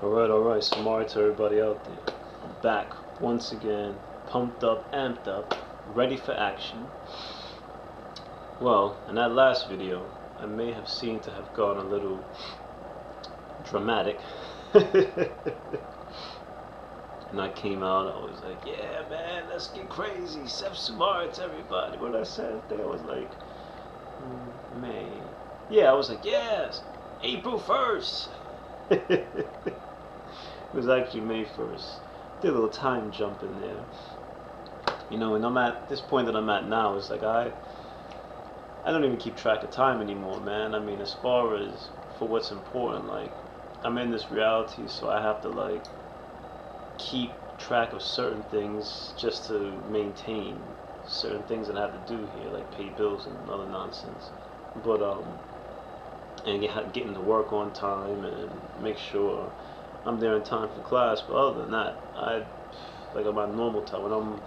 Alright, Samari to everybody out there. I'm back once again, pumped up, amped up, ready for action. Well, in that last video, I may have seemed to have gone a little dramatic. And I came out, I was like, yeah man, let's get crazy, Seth Samari to everybody. What I said there, I was like, May. Yeah, I was like, yes, April 1st. It was actually May 1st. Did a little time jump in there. You know, and I'm at this point that I'm at now, it's like I don't even keep track of time anymore, man. I mean, as far as for what's important, like I'm in this reality, so I have to like keep track of certain things just to maintain certain things that I have to do here, like pay bills and other nonsense. But and getting to work on time and make sure I'm there in time for class. But other than that, like on my normal time when I'm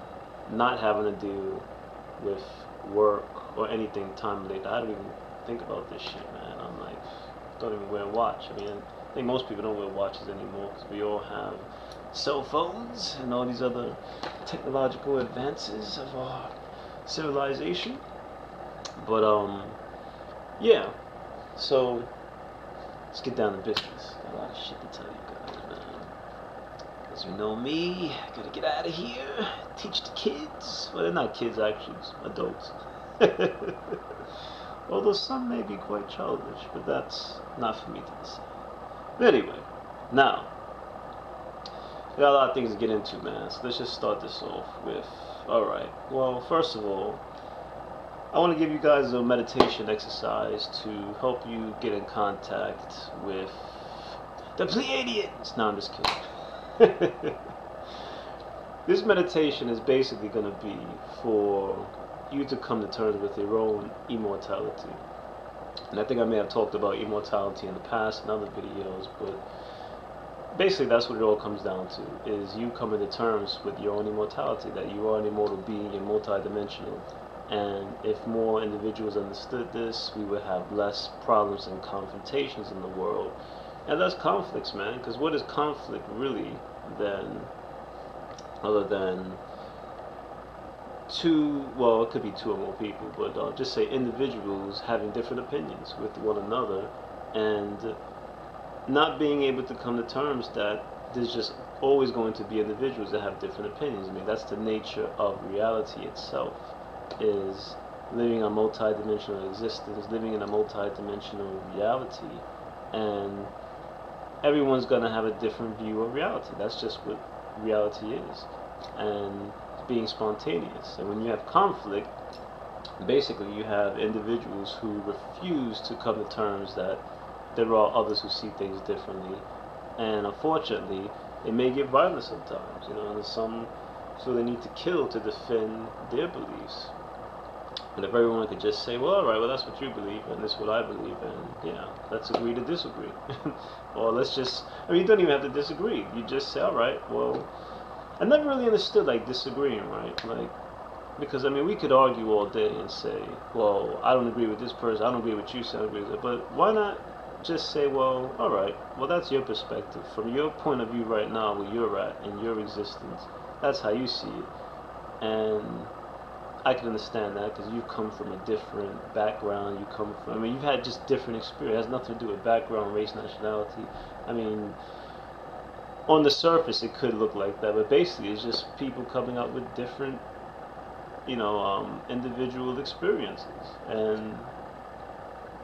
not having to deal with work or anything time related, I don't even think about this shit, man. I'm like, don't even wear a watch. I mean, I think most people don't wear watches anymore because we all have cell phones and all these other technological advances of our civilization. But yeah. So let's get down to business. Got a lot of shit to tell you guys, man. As you know me, gotta get out of here. Teach the kids. Well, they're not kids actually, it's adults. Although some may be quite childish, but that's not for me to decide. But anyway, now we got a lot of things to get into, man. So let's just start this off with. All right. Well, first of all, I want to give you guys a meditation exercise to help you get in contact with the Pleiadians. No, I'm just kidding. This meditation is basically going to be for you to come to terms with your own immortality. And I think I may have talked about immortality in the past in other videos, but basically that's what it all comes down to, is you coming to terms with your own immortality, that you are an immortal being and multidimensional. And if more individuals understood this, we would have less problems and confrontations in the world. And less conflicts, man, because what is conflict really than, other than two, well, it could be two or more people, but just say individuals having different opinions with one another and not being able to come to terms that there's just always going to be individuals that have different opinions. I mean, that's the nature of reality itself, is living a multi-dimensional existence, living in a multi-dimensional reality, and everyone's going to have a different view of reality. That's just what reality is, and being spontaneous. And when you have conflict, basically you have individuals who refuse to come to terms that there are others who see things differently, and unfortunately it may get violent sometimes, you know, and some so they need to kill to defend their beliefs. And if everyone could just say, well, alright, well, that's what you believe, and this is what I believe, and, yeah, let's agree to disagree. Or let's just, I mean, you don't even have to disagree. You just say, alright, well, I never really understood, like, disagreeing, right? Like, because, I mean, we could argue all day and say, well, I don't agree with this person, I don't agree with you, so I don't agree with it. But why not just say, well, alright, well, that's your perspective. From your point of view right now, where you're at, in your existence, that's how you see it. And I can understand that because you come from a different background. You come from, I mean, you've had just different experience. It has nothing to do with background, race, nationality. I mean, on the surface, it could look like that, but basically, it's just people coming up with different, you know, individual experiences. And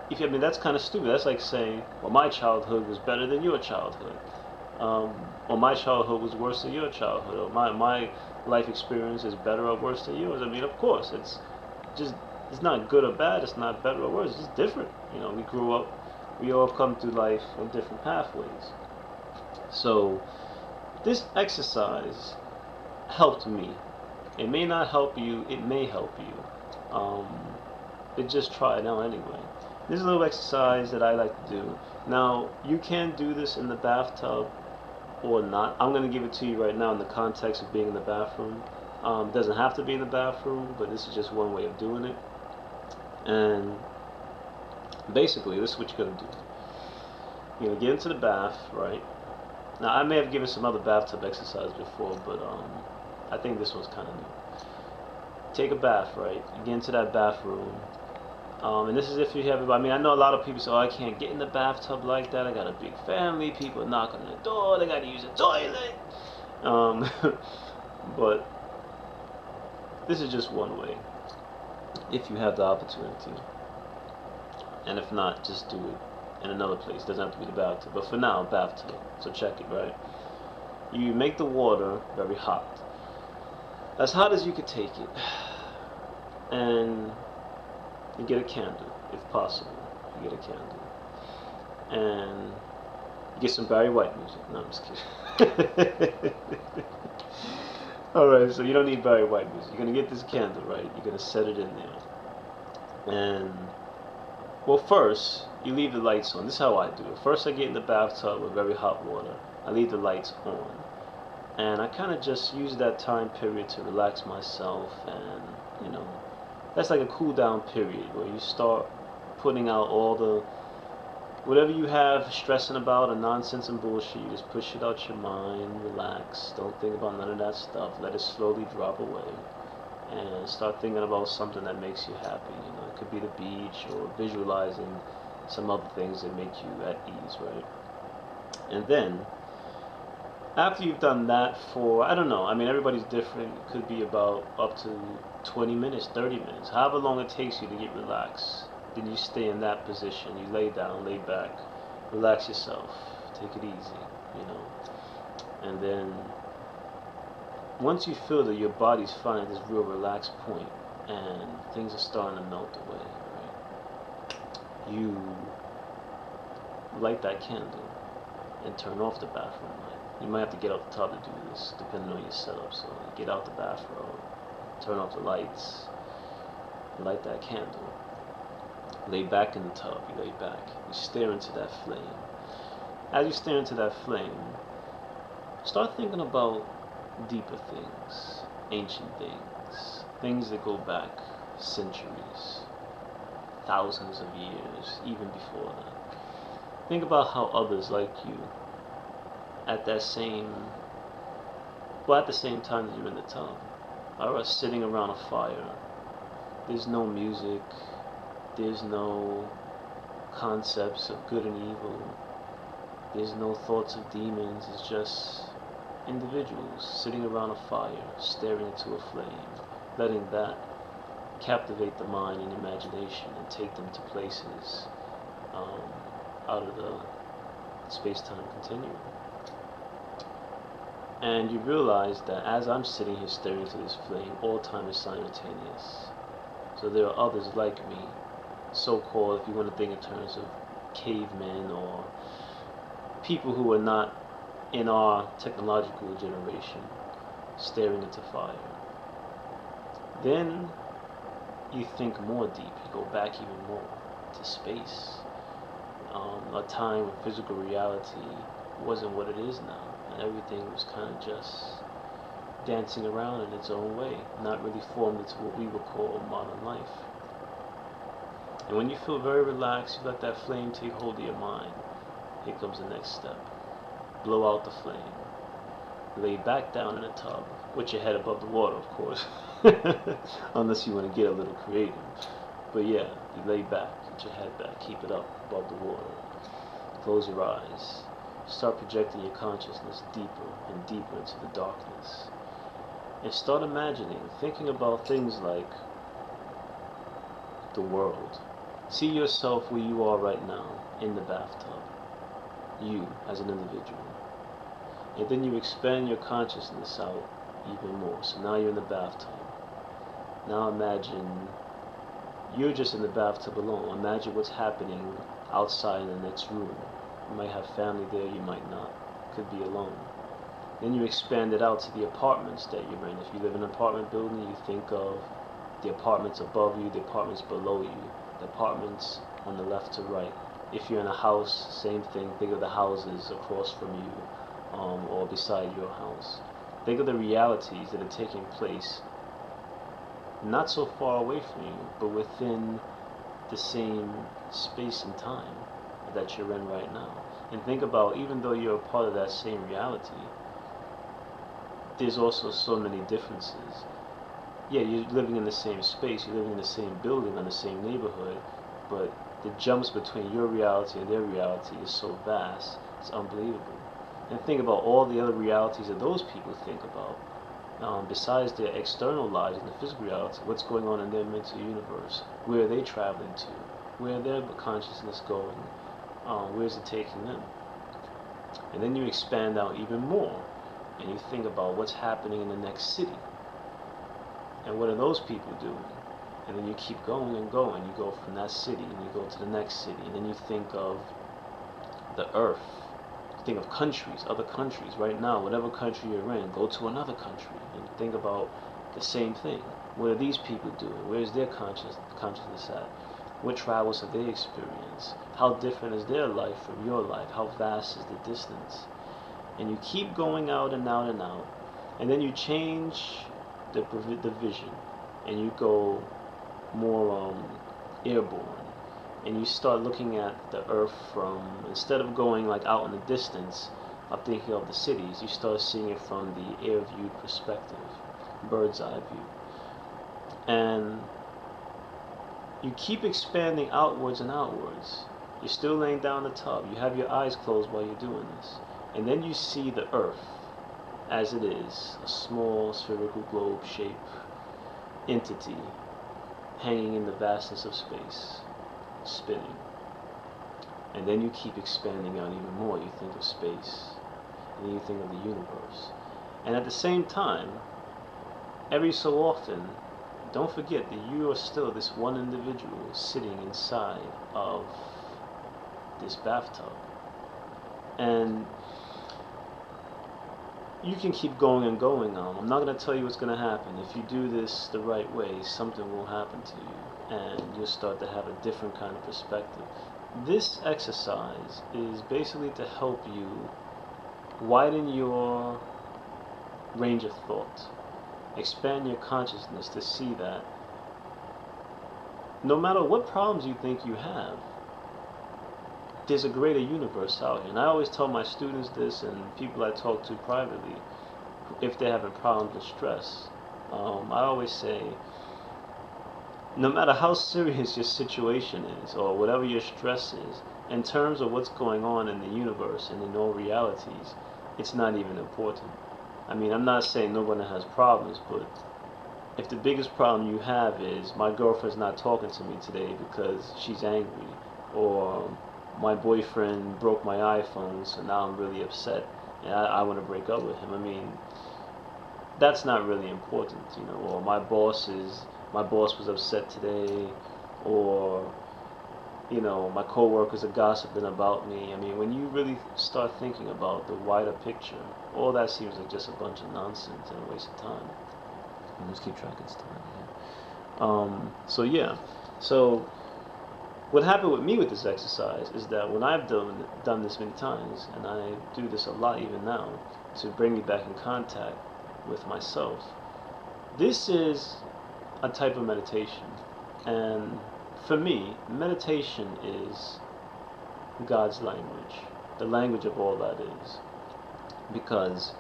if I mean, that's kind of stupid. That's like saying, well, my childhood was better than your childhood. Or my childhood was worse than your childhood, or my life experience is better or worse than yours. I mean, of course, it's not good or bad, it's not better or worse, it's just different. You know, we grew up, we all come through life on different pathways. So, this exercise helped me. It may not help you, it may help you. But just try it out anyway. This is a little exercise that I like to do. Now, you can do this in the bathtub or not. I'm going to give it to you right now in the context of being in the bathroom. It doesn't have to be in the bathroom, but this is just one way of doing it. And basically, this is what you're going to do. You're going to get into the bath, right? Now, I may have given some other bathtub exercise before, but I think this one's kind of new. Take a bath, right? You get into that bathroom. And this is if you have, I mean, I know a lot of people say, oh, I can't get in the bathtub like that. I got a big family. People knock on the door. They got to use the toilet. But this is just one way. If you have the opportunity. And if not, just do it in another place. It doesn't have to be the bathtub. But for now, bathtub. So check it, right? You make the water very hot. As hot as you could take it. And you get a candle, if possible. You get a candle. And you get some Barry White music. No, I'm just kidding. Alright, so you don't need Barry White music. You're going to get this candle, right? You're going to set it in there. And, well, first, you leave the lights on. This is how I do it. First, I get in the bathtub with very hot water. I leave the lights on. And I kind of just use that time period to relax myself. And, you know, that's like a cool down period where you start putting out all the whatever you have stressing about and nonsense and bullshit. You just push it out your mind, relax, don't think about none of that stuff, let it slowly drop away and start thinking about something that makes you happy. You know, it could be the beach or visualizing some other things that make you at ease, right? And then after you've done that for, I don't know, I mean, everybody's different. It could be about up to 20 minutes, 30 minutes, however long it takes you to get relaxed. Then you stay in that position. You lay down, lay back, relax yourself, take it easy, you know. And then once you feel that your body's finally at this real relaxed point and things are starting to melt away, right, you light that candle and turn off the bathroom light. You might have to get out the tub to do this, depending on your setup. So you get out the bathroom, turn off the lights, light that candle, lay back in the tub, you lay back, you stare into that flame. As you stare into that flame, start thinking about deeper things, ancient things, things that go back centuries, thousands of years, even before that. Think about how others like you at the same time that you're in the tub are sitting around a fire. There's no music, there's no concepts of good and evil, there's no thoughts of demons. It's just individuals sitting around a fire, staring into a flame, letting that captivate the mind and imagination and take them to places out of the space-time continuum. And you realize that as I'm sitting here staring into this flame, all time is simultaneous. So there are others like me, so-called, if you want to think in terms of cavemen or people who are not in our technological generation, staring into fire. Then you think more deep, you go back even more to space. A time when physical reality wasn't what it is now, and everything was kind of just dancing around in its own way, not really formed into what we would call modern life. And when you feel very relaxed, you let that flame take hold of your mind. Here comes the next step. Blow out the flame. Lay back down in a tub, with your head above the water, of course. Unless you want to get a little creative. But yeah, you lay back, get your head back, keep it up above the water. Close your eyes. Start projecting your consciousness deeper and deeper into the darkness. And start imagining, thinking about things like the world. See yourself where you are right now, in the bathtub. You, as an individual. And then you expand your consciousness out even more. So now you're in the bathtub. Now imagine you're just in the bathtub alone. Imagine what's happening outside in the next room. You might have family there, you might not. Could be alone. Then you expand it out to the apartments that you're in. If you live in an apartment building, you think of the apartments above you, the apartments below you, the apartments on the left to right. If you're in a house, same thing. Think of the houses across from you or beside your house. Think of the realities that are taking place not so far away from you, but within the same space and time that you're in right now. And think about, even though you're a part of that same reality, there's also so many differences. Yeah, you're living in the same space, you're living in the same building, in the same neighborhood, but the jumps between your reality and their reality is so vast, it's unbelievable. And think about all the other realities that those people think about. Besides their external lives and the physical reality, what's going on in their mental universe? Where are they traveling to? Where are their consciousness going? Where's it taking them? And then you expand out even more, and you think about what's happening in the next city. And what are those people doing? And then you keep going and going. You go from that city and you go to the next city. And then you think of the earth. You think of countries, other countries. Right now, whatever country you're in, go to another country and think about the same thing. What are these people doing? Where's their consciousness at? What travels have they experienced? How different is their life from your life? How vast is the distance? And you keep going out and out and out. And then you change the vision, and you go more airborne, and you start looking at the earth from, instead of going like out in the distance of thinking of the cities, you start seeing it from the air viewed perspective, bird's eye view. And you keep expanding outwards and outwards. You're still laying down the tub, you have your eyes closed while you're doing this, and then you see the earth as it is, a small spherical globe-shaped entity hanging in the vastness of space, spinning. And then you keep expanding out even more. You think of space, and then you think of the universe. And at the same time, every so often, don't forget that you are still this one individual sitting inside of this bathtub. And you can keep going and going on. I'm not going to tell you what's going to happen. If you do this the right way, something will happen to you, and you'll start to have a different kind of perspective. This exercise is basically to help you widen your range of thought, expand your consciousness to see that no matter what problems you think you have, there's a greater universe out here. And I always tell my students this, and people I talk to privately, if they're having problems with stress, I always say, no matter how serious your situation is, or whatever your stress is, in terms of what's going on in the universe and in all realities, it's not even important. I mean, I'm not saying no one has problems, but if the biggest problem you have is, my girlfriend's not talking to me today because she's angry, or my boyfriend broke my iPhone, so now I'm really upset and I want to break up with him. I mean, that's not really important, you know. Or my boss was upset today, or you know, my coworkers are gossiping about me. I mean, when you really start thinking about the wider picture, all that seems like just a bunch of nonsense and a waste of time. Let's keep track of this time. So what happened with me with this exercise is that when I've done this many times, and I do this a lot even now, to bring me back in contact with myself, this is a type of meditation. And for me, meditation is God's language, the language of all that is. Because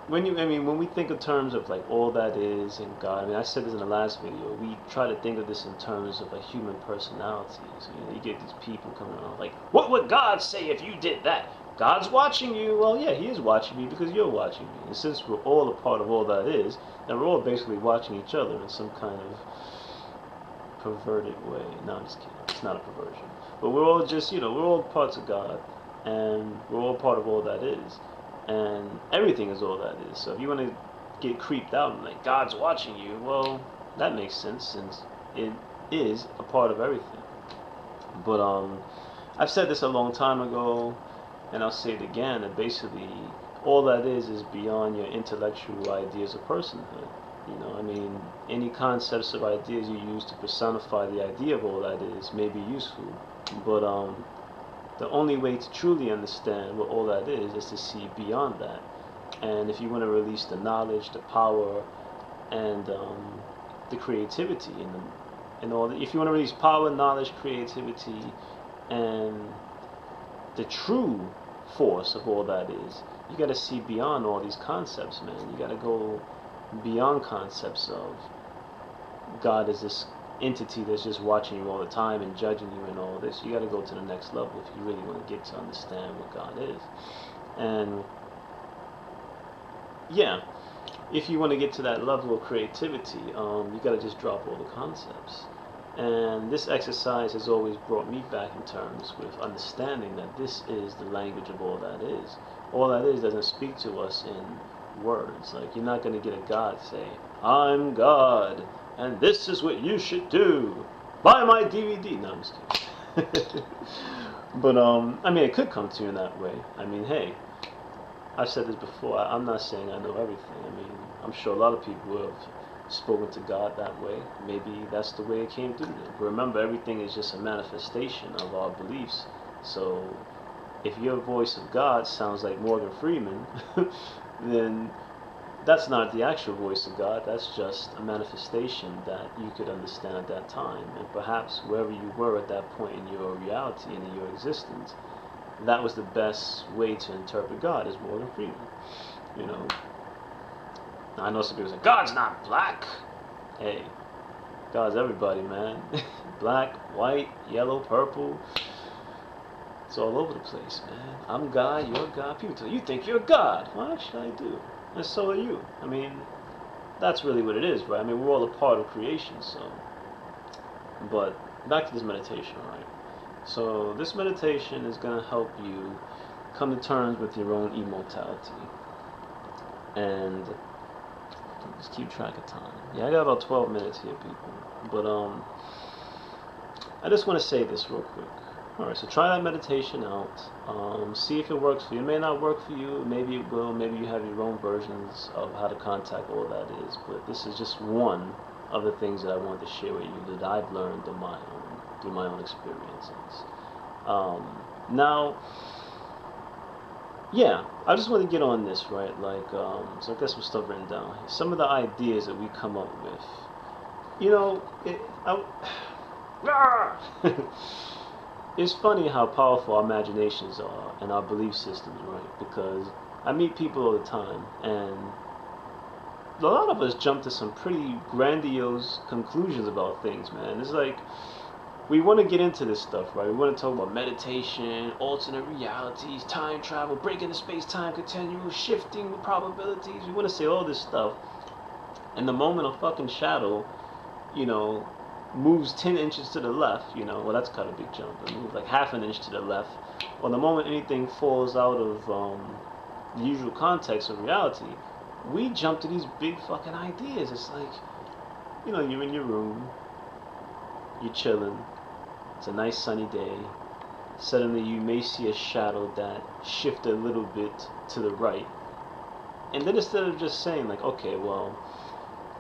when we think of terms of like all that is and God, I mean, I said this in the last video, we try to think of this in terms of a human personality. So, you know, you get these people coming around like, what would God say if you did that? God's watching you. Well, yeah, he is watching me because you're watching me. And since we're all a part of all that is, then we're all basically watching each other in some kind of perverted way. No, I'm just kidding. It's not a perversion. But we're all just, you know, we're all parts of God, and we're all part of all that is. And everything is all that is. So if you want to get creeped out and like God's watching you, well, that makes sense since it is a part of everything. But I've said this a long time ago, and I'll say it again, that basically all that is beyond your intellectual ideas of personhood. You know, I mean, any concepts or ideas you use to personify the idea of all that is may be useful, but the only way to truly understand what all that is to see beyond that. And if you want to release the knowledge, the power, and the creativity, and all that, if you want to release power, knowledge, creativity, and the true force of all that is, you got to see beyond all these concepts, man. You got to go beyond concepts of God as this entity that's just watching you all the time and judging you and all this. You got to go to the next level if you really want to get to understand what God is. And yeah, if you want to get to that level of creativity, you got to just drop all the concepts. And this exercise has always brought me back in terms with understanding that this is the language of all that is. All that is doesn't speak to us in words. Like, you're not going to get a God say, I'm God, and this is what you should do. Buy my DVD. No, I'm just kidding. But, I mean, it could come to you in that way. I mean, hey, I've said this before. I'm not saying I know everything. I mean, I'm sure a lot of people have spoken to God that way. Maybe that's the way it came through them. But remember, everything is just a manifestation of our beliefs. So if your voice of God sounds like Morgan Freeman, then that's not the actual voice of God. That's just a manifestation that you could understand at that time. And perhaps wherever you were at that point in your reality and in your existence, that was the best way to interpret God, as Morgan Freeman. You know, I know some people say, God's not black. Hey, God's everybody, man. Black, white, yellow, purple. It's all over the place, man. I'm God, you're God. People tell you, you think you're God. What should I do? And so are you. I mean, that's really what it is, right? I mean, we're all a part of creation, so. But back to this meditation, right? So this meditation is going to help you come to terms with your own immortality. And just keep track of time. Yeah, I got about 12 minutes here, people. But I just want to say this real quick. Alright, so try that meditation out. See if it works for you. It may not work for you. Maybe it will. Maybe you have your own versions of how to contact all that is. But this is just one of the things that I wanted to share with you that I've learned on my own, through my own experiences. Now, yeah, I just want to get on this, right? Like, so I've got some stuff written down here. Some of the ideas that we come up with. You know, it's funny how powerful our imaginations are and our belief systems, right? Because I meet people all the time, and a lot of us jump to some pretty grandiose conclusions about things, man. It's like, we want to get into this stuff, right? We want to talk about meditation, alternate realities, time travel, breaking the space-time continuum, shifting the probabilities. We want to say all this stuff. And the moment a fucking shadow, you know, moves 10 inches to the left, you know, well, that's kind of a big jump, but moves like half an inch to the left, or the moment anything falls out of the usual context of reality, we jump to these big fucking ideas. It's like, you know, you're in your room, you're chilling, it's a nice sunny day, suddenly you may see a shadow that shifted a little bit to the right, and then instead of just saying like, okay, well,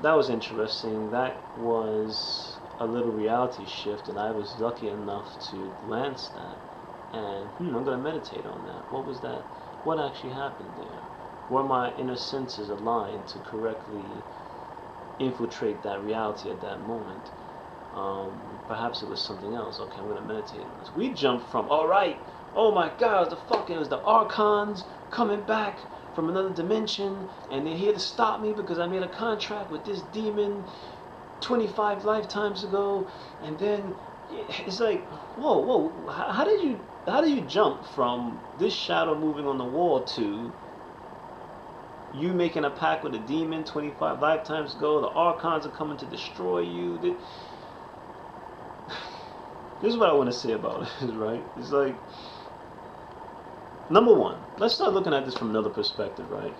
that was interesting, that was a little reality shift, and I was lucky enough to glance that, and I'm going to meditate on that. What was that? What actually happened there? Were my inner senses aligned to correctly infiltrate that reality at that moment? Perhaps it was something else. Okay, I'm going to meditate on this. We jumped from, alright, oh my god, it was the Archons coming back from another dimension, and they're here to stop me because I made a contract with this demon 25 lifetimes ago. And then it's like, whoa, how did you jump from this shadow moving on the wall to you making a pact with a demon 25 lifetimes ago? The Archons are coming to destroy you. This is what I want to say about it, right? It's like, number one, let's start looking at this from another perspective, right?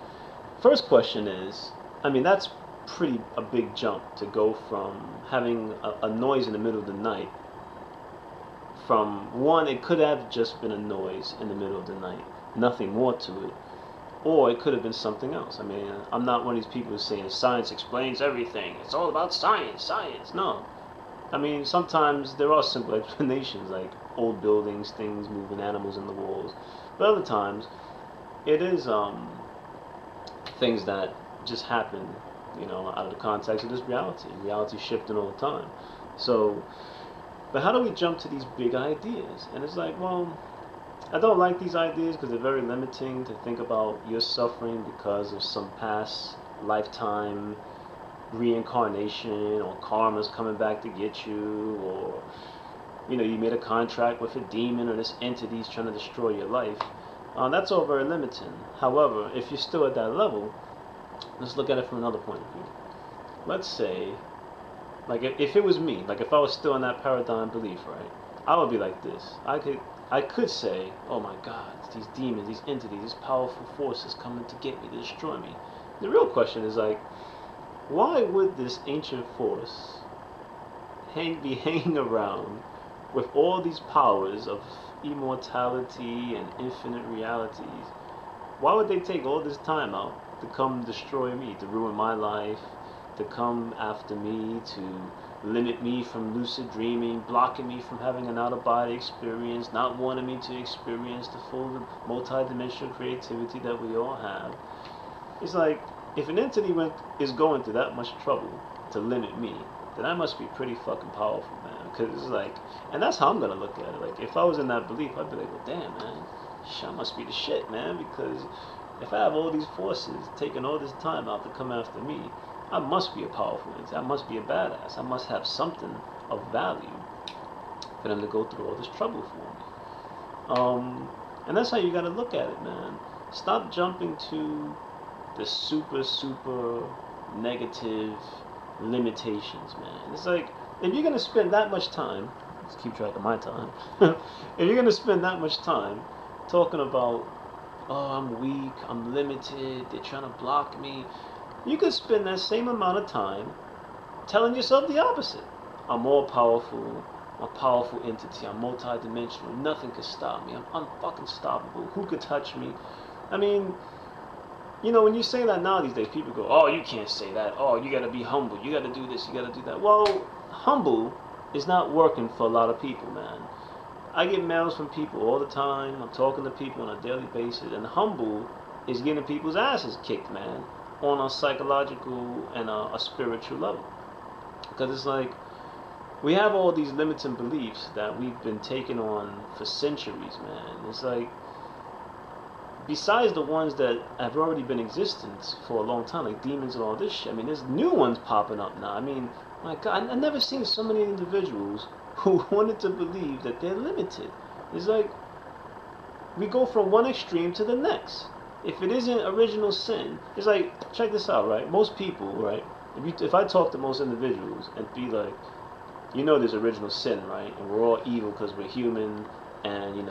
First question is, I mean, that's pretty a big jump to go from having a noise in the middle of the night from one, it could have just been a noise in the middle of the night, nothing more to it, or it could have been something else. I mean, I'm not one of these people who's saying science explains everything, it's all about science. No. I mean, sometimes there are simple explanations, like old buildings, things moving, animals in the walls. But other times, it is things that just happen, you know, out of the context of this reality. Reality shifting all the time. So, but how do we jump to these big ideas? And it's like, well, I don't like these ideas because they're very limiting to think about your suffering because of some past lifetime reincarnation or karma's coming back to get you, or you made a contract with a demon or this entity's trying to destroy your life. That's all very limiting. However, if you're still at that level, let's look at it from another point of view. Let's say, like if it was me, like if I was still in that paradigm belief, right, I would be like this. I could say, oh my God, these demons, these entities, these powerful forces coming to get me, to destroy me. The real question is like, why would this ancient force be hanging around with all these powers of immortality and infinite realities? Why would they take all this time out to come destroy me, to ruin my life, to come after me, to limit me from lucid dreaming, blocking me from having an out-of-body experience, not wanting me to experience the full multi-dimensional creativity that we all have? It's like, if an entity is going through that much trouble to limit me, then I must be pretty fucking powerful, man. Because it's like, and that's how I'm gonna look at it. Like, if I was in that belief, I'd be like, well, damn, man, I must be the shit, man. Because if I have all these forces taking all this time out to come after me, I must be a powerful entity. I must be a badass. I must have something of value for them to go through all this trouble for me. And that's how you gotta look at it, man. Stop jumping to the super negative limitations, man. It's like, if you're gonna spend that much time, let's keep track of my time. If you're gonna spend that much time talking about, oh, I'm weak, I'm limited, they're trying to block me, you could spend that same amount of time telling yourself the opposite. I'm more powerful, I'm a powerful entity, I'm multi-dimensional, nothing can stop me, I'm unfucking stoppable, who could touch me? I mean, when you say that now these days, people go, oh, you can't say that, oh, you gotta be humble, you gotta do this, you gotta do that. Well, humble is not working for a lot of people, man. I get mails from people all the time, I'm talking to people on a daily basis, and humble is getting people's asses kicked, man, on a psychological and a spiritual level. Because it's like, we have all these limiting beliefs that we've been taking on for centuries, man. It's like, besides the ones that have already been in existence for a long time, like demons and all this shit, I mean, there's new ones popping up now. I mean, my God, I've never seen so many individuals who wanted to believe that they're limited. It's like, we go from one extreme to the next. If it isn't original sin, it's like, check this out, right? Most people, right? If I talk to most individuals and be like, there's original sin, right? And we're all evil because we're human, and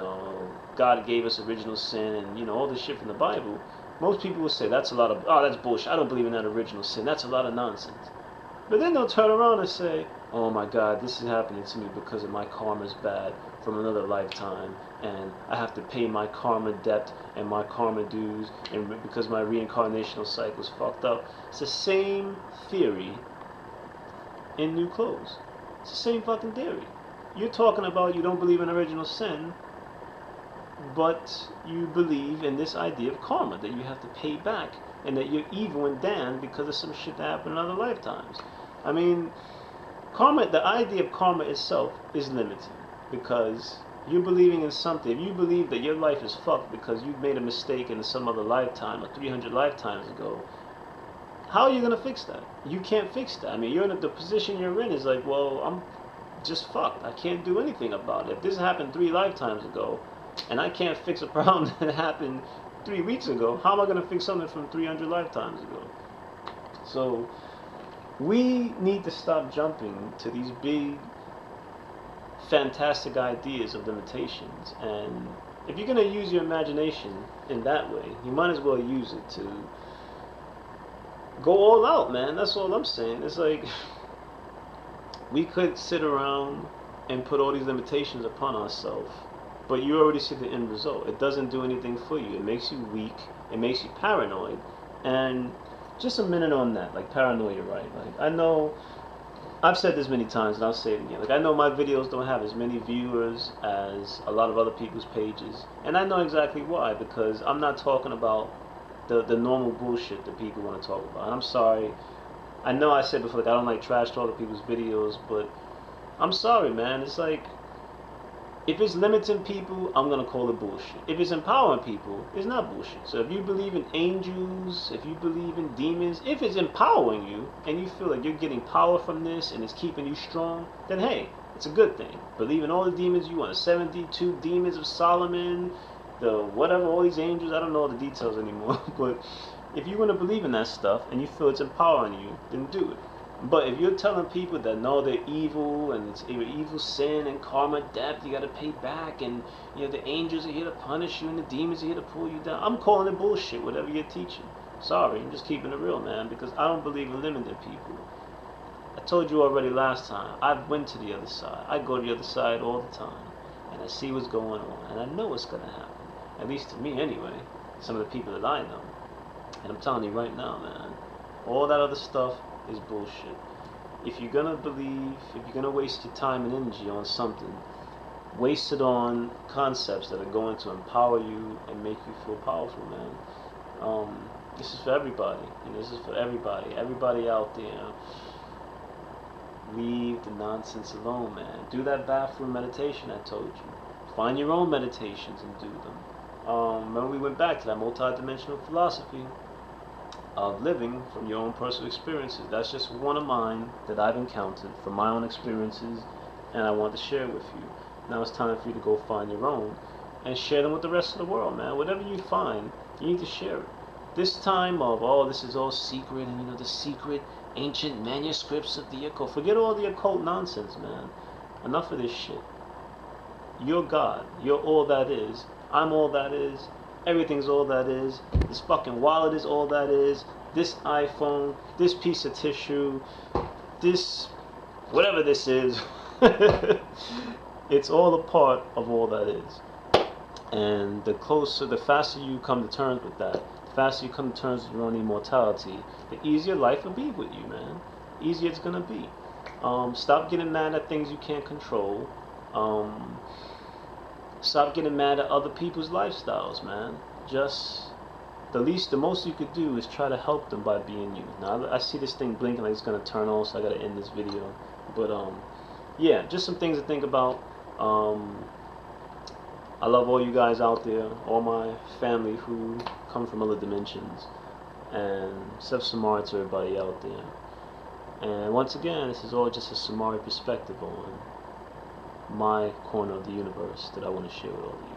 God gave us original sin, and all this shit from the Bible. Most people will say that's that's bullshit. I don't believe in that original sin. That's a lot of nonsense. But then they'll turn around and say, oh my God, this is happening to me because of my karma's bad from another lifetime, and I have to pay my karma debt and my karma dues, and because my reincarnational cycle's fucked up. It's the same theory in new clothes. It's the same fucking theory. You're talking about you don't believe in original sin, but you believe in this idea of karma, that you have to pay back, and that you're evil and damned because of some shit that happened in other lifetimes. I mean, karma, the idea of karma itself is limiting, because you're believing in something. If you believe that your life is fucked because you made a mistake in some other lifetime or 300 lifetimes ago, how are you going to fix that? You can't fix that. I mean, the position you're in is like, well, I'm just fucked. I can't do anything about it. If this happened 3 lifetimes ago, and I can't fix a problem that happened 3 weeks ago, how am I going to fix something from 300 lifetimes ago? So, we need to stop jumping to these big, fantastic ideas of limitations. And if you're going to use your imagination in that way, you might as well use it to go all out, man. That's all I'm saying. It's like, we could sit around and put all these limitations upon ourselves, but you already see the end result. It doesn't do anything for you. It makes you weak. It makes you paranoid. And just a minute on that, like paranoia, right? Like, I know, I've said this many times, and I'll say it again. Like, I know my videos don't have as many viewers as a lot of other people's pages, and I know exactly why, because I'm not talking about the normal bullshit that people want to talk about. And I'm sorry. I know I said before, like, I don't like trash talking people's videos, but I'm sorry, man. It's like, If it's limiting people, I'm gonna call it bullshit. If it's empowering people, it's not bullshit. So if you believe in angels, if you believe in demons, if it's empowering you and you feel like you're getting power from this and it's keeping you strong, then hey, it's a good thing. Believe in all the demons you want, the 72 demons of Solomon, the whatever, all these angels, I don't know the details anymore, but if you want to believe in that stuff and you feel it's empowering you, then do it. But if you're telling people that no, they're evil and it's evil, sin and karma, death, you got to pay back, and the angels are here to punish you and the demons are here to pull you down, I'm calling it bullshit. Whatever you're teaching, sorry, I'm just keeping it real, man, because I don't believe in limiting people. I told you already last time. I went to the other side. I go to the other side all the time, and I see what's going on, and I know what's gonna happen. At least to me, anyway. Some of the people that I know, and I'm telling you right now, man, all that other stuff is bullshit. If you're gonna believe, if you're gonna waste your time and energy on something, waste it on concepts that are going to empower you and make you feel powerful, man. This is for everybody. This is for everybody. Everybody out there. Leave the nonsense alone, man. Do that bathroom meditation I told you. Find your own meditations and do them. Remember we went back to that multi-dimensional philosophy of living from your own personal experiences. That's just one of mine that I've encountered from my own experiences, and I want to share with you. Now it's time for you to go find your own and share them with the rest of the world, man. Whatever you find, you need to share it. This time of, oh, this is all secret, and the secret ancient manuscripts of the occult. Forget all the occult nonsense, man. Enough of this shit. You're God. You're all that is. I'm all that is. Everything's all that is. This fucking wallet is all that is. This iPhone, this piece of tissue, this, whatever this is, it's all a part of all that is. And the faster you come to terms with that, the faster you come to terms with your own immortality, the easier life will be with you, man. The easier it's gonna be. Stop getting mad at things you can't control. Stop getting mad at other people's lifestyles, man. Just the most you could do is try to help them by being you. Now I see this thing blinking like it's gonna turn on, so I gotta end this video. But yeah, just some things to think about. I love all you guys out there, all my family who come from other dimensions, and Seth Samari to everybody out there. And once again, this is all just a Samari perspective on my corner of the universe that I want to share with all of you.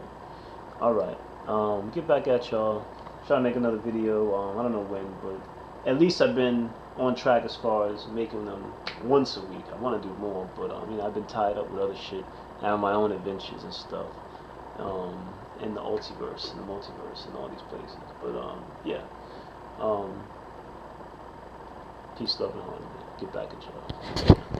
Alright, get back at y'all. Try to make another video, I don't know when, but at least I've been on track as far as making them once a week. I want to do more, but I've been tied up with other shit. I have my own adventures and stuff, in the multiverse, and all these places. But yeah, peace, love, and harmony. Get back at y'all.